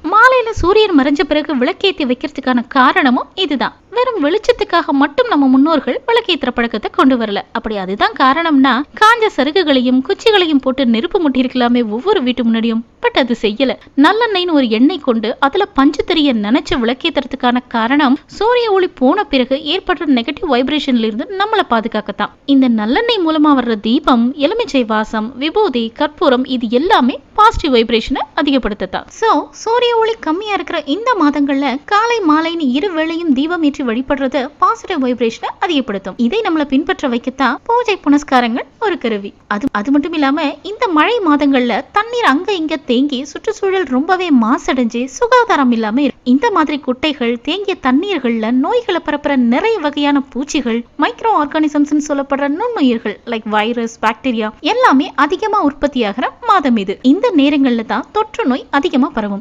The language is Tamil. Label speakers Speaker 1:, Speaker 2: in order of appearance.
Speaker 1: மாலையில சூரியன் மறைஞ்ச பிறகு விளக்கேத்தி வைக்கிறதுக்கான காரணமும் இதுதான். வெறும் வெளிச்சத்துக்காக மட்டும் நம்ம முன்னோர்கள் விளக்கேற்ற பழக்கத்தை கொண்டு வரல. அப்படி அதுதான் காரணம்னா, காஞ்ச சருகுகளையும் குச்சிகளையும் போட்டு நெருப்பு முட்டிருக்கலாமே ஒவ்வொரு வீட்டு முன்னாடியும். பட் அது செய்யல. நல்லெண்ணெய்னு ஒரு எண்ணெய் கொண்டு அதுல பஞ்சு தெரிய நினைச்சு விளக்கேற்றுறதுக்கான காரணம், சூரிய ஒளி போன பிறகு ஏற்படுற நெகட்டிவ் வைப்ரேஷன்ல இருந்து நம்மளை பாதுகாக்கத்தான். இந்த நல்லெண்ணெய் மூலமா வர்ற தீபம், எலுமிச்சை வாசம், விபூதி, கற்பூரம், இது எல்லாமே பாசிட்டிவ் வைப்ரேஷனை அதிகப்படுத்தத்தான். சோ சூரிய ஒளி கம்மியா இருக்கிற இந்த மாதங்கள்ல காலை மாலைன்னு இரு வேளையும் தீபம் ஏற்றி வழிபடுறது பாசிட்டிவ் வைப்ரேஷனை அதிகப்படுத்தும். இதை நம்மளை பின்பற்ற வைக்கத்தான் பூஜை புனஸ்காரங்கள் ஒரு கருவி. அது மட்டும் இல்லாம இந்த மழை மாதங்கள்ல தண்ணீர் அங்க இங்க தேங்கி சுற்றுச்சூழல் ரொம்பவே மாசடைஞ்சு சுகாதாரம் இல்லாம இந்த மாதிரி குட்டைகள், தேங்கிய தண்ணீர்கள்ல நோய்களை பரப்புற நிறைய வகையான பூச்சிகள், மைக்ரோ ஆர்கானிசம்ஸ் சொல்லப்படுற நுண்ணுயிர்கள் லைக் வைரஸ், பாக்டீரியா எல்லாமே அதிகமா உற்பத்தியாகிற மாதம் இது. இந்த நேரங்கள்ல தான் தொற்று நோய் அதிகமா பரவும்.